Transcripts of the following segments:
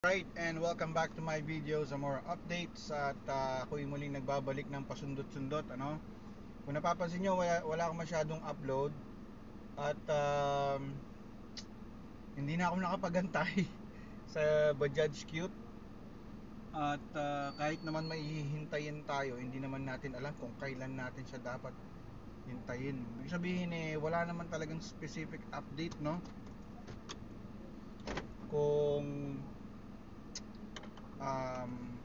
Right, and welcome back to my video sa more updates at ako'y muling nagbabalik ng pasundot-sundot, ano. Kung napapansin nyo, wala akong masyadong upload at hindi na ako nakapagantay sa Bajaj Cute. At kahit naman maihintayin tayo, hindi naman natin alam kung kailan natin siya dapat hintayin. Ibig sabihin wala naman talagang specific update, no? Kung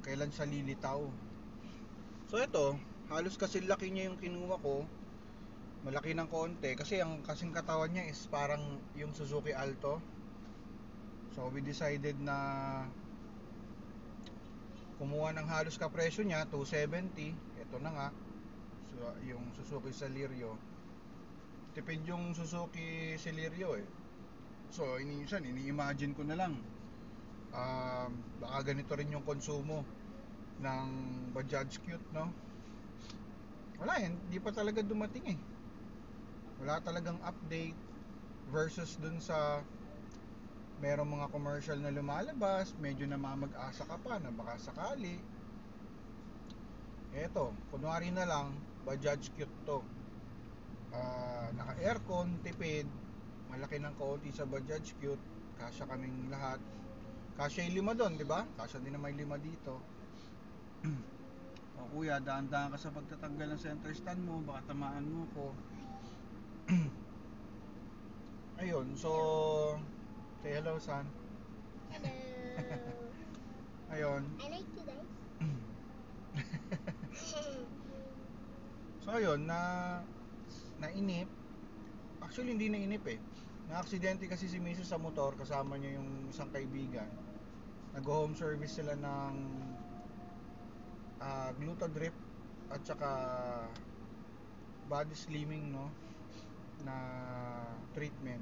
kailan siya lilitaw. So ito, halos kasi laki niya yung kinuha ko. Malaki ng konti kasi ang kasing katawan niya is parang yung Suzuki Alto. So we decided na kumuha ng halos kapresyo niya, 270. Ito na nga. So yung Suzuki Celerio. Tipid yung Suzuki Celerio eh. So ini-imagine ko na lang. Baka ganito rin yung konsumo ng Bajaj Cute, no? Wala yan, di pa talaga dumating eh. Wala talagang update versus dun sa merong mga commercial na lumalabas, medyo namamag-asa ka pa na baka sakali. Eto, kunwari na lang Bajaj Cute to. Naka aircon, tipid, malaki ng kaunti sa Bajaj Cute, kasya kaming lahat. Kasya yung 5 doon, di ba? Kasya din na may 5 dito. O kuya, daan-daan ka sa pagtatanggal ng center stand mo, baka tamaan mo ko. Ayun, so say hello, son. Hello. Ayun. I like you guys. So ayun, nainip. Actually hindi nainip eh. Na-aksidente kasi si Mrs. sa motor, kasama niya yung isang kaibigan. Nag-home service sila ng Glutadrip at saka body slimming, no, na treatment.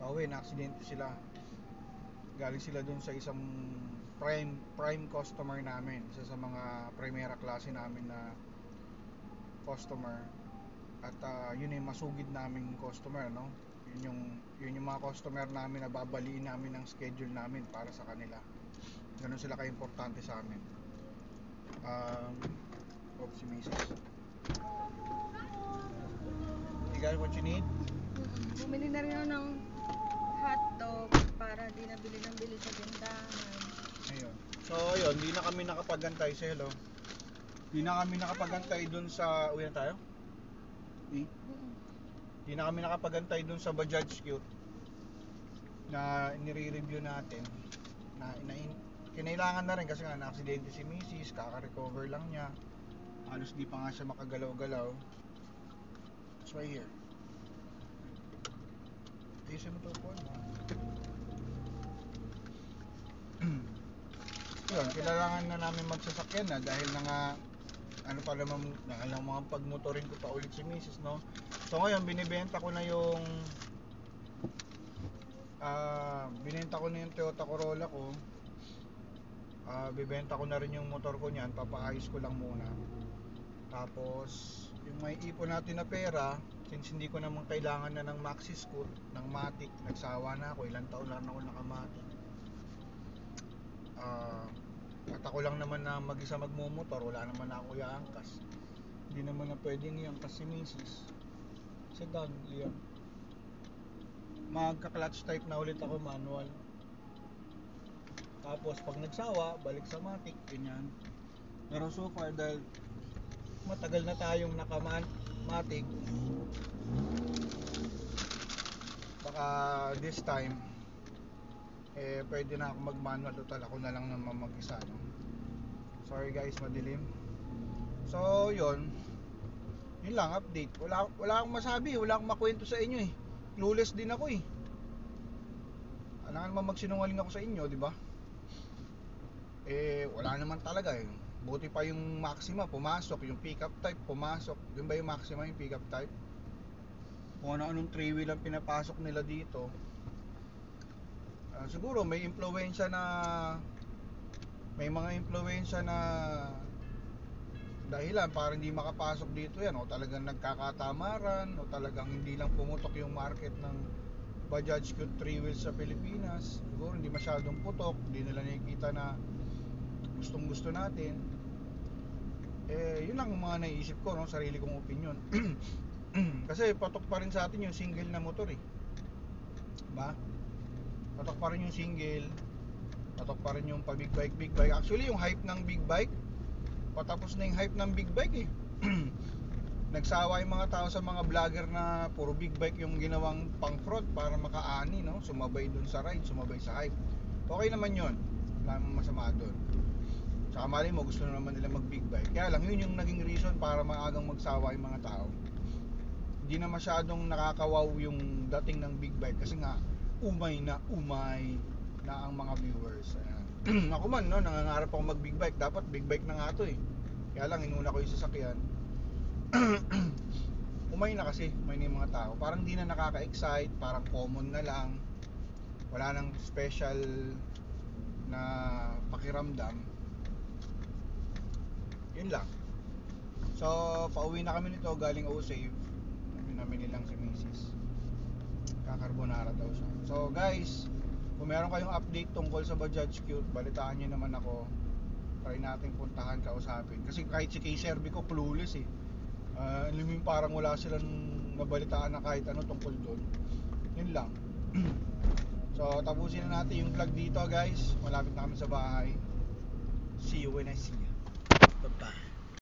Na-aksidente sila. Galing sila dun sa isang prime customer namin, isa sa mga primera klase namin na customer. At yun yung masugid naming customer, no. Yun yung mga customer namin na babaliin namin ang schedule namin para sa kanila. Ganun sila ka-importante sa amin. Si Mrs. You got what you need? Bumili na rin ako ng hotdog para di nabili ng bili sa tindahan. Ayun. So ayun, di na kami nakapagantay sa hello. Di na kami nakapagantay dun sa uwi na tayo? Di na kami nakapagantay dun sa Bajaj Cute na nire-review natin. Kinailangan na rin kasi nga na-aksidente si Mrs. Kaka-recover lang niya. Halos di pa nga siya makagalaw-galaw. It's right here. Ayusin mo ito po. Yun, kailangan na namin magsasakyan na dahil na nga ano pa naman, alam mga pagmotorin ko pa ulit si Mrs., no? So ngayon binibenta ko na yung binenta ko na yung Toyota Corolla ko. Bibenta ko na rin yung motor ko niyan, papaayos ko lang muna. Tapos yung may ipon natin na pera, since hindi ko naman kailangan na ng Maxi Scoot, ng Matic, nagsawa na ako, ilang taon lang ako naka-Matic. At ako lang naman na mag-isa magmumotor, wala naman ako iangkas. Hindi naman na pwedeng iangkas si Mrs. Sedan, yan. Magka-clutch type na ulit ako, manual. Tapos pag nagsawa, balik sa Matic, ganyan. Pero so far, dahil matagal na tayong naka-Matic, baka this time pwede na ako mag-manual. Total ako na lang naman mag-isa, no? Sorry guys, madilim. So yun lang update. Wala akong masabi, wala akong makwento sa inyo eh. Clueless din ako eh. Alangan naman magsinungaling ako sa inyo, di ba? Wala naman talaga eh. Buti pa yung Maxima pumasok, yung pickup type pumasok. Yun ba yung Maxima, yung pickup type? Kung ano-anong 3-wheel ang pinapasok nila dito. Siguro may impluwensya na, may mga impluwensya na dahilan para hindi makapasok dito yan, o talagang nagkakatamaran, o talagang hindi lang pumutok yung market ng Bajaj Cute 3 wheels sa Pilipinas. Siguro hindi hindi masyadong putok, hindi nila nakikita na gustong gusto natin. Yun lang ang mga naiisip ko, no? Sarili kong opinion. Kasi patok pa rin sa atin yung single na motor eh, diba? Patok pa rin yung single, patok pa rin yung pa big bike. Actually yung hype ng big bike, patapos na yung hype ng big bike eh. Nagsawa yung mga tao sa mga vlogger na puro big bike yung ginawang pang fraud para makaani, no? Sumabay dun sa ride, sumabay sa hype. Okay naman yun, wala namang masama dun. Saka mali mo, gusto na naman nila mag big bike. Kaya lang yun yung naging reason para maagang magsawa yung mga tao. Hindi na masyadong nakakawaw yung dating ng big bike kasi nga umay na ang mga viewers. Ayan. Ako man, no, nangangarap ako mag big bike. Dapat big bike na nga to eh. Kaya lang inuna ko yung sasakyan. Umay na kasi, umay na yung mga tao. Parang di na nakaka-excite, parang common na lang. Wala nang special na pakiramdam. Yun lang. So, pauwi na kami nito galing O-Save. Namin nilang si Mrs. Kakarbonara daw siya. So guys, kung meron kayong update tungkol sa Bajaj Cute, balitaan nyo naman ako. Try natin puntahan, kausapin. Kasi kahit si K-Servi ko clueless eh. Alam mo yung parang wala silang nabalitaan na kahit ano tungkol doon. Yun lang. So tapusin na natin yung vlog dito guys. Malapit na kami sa bahay. See you when I see you.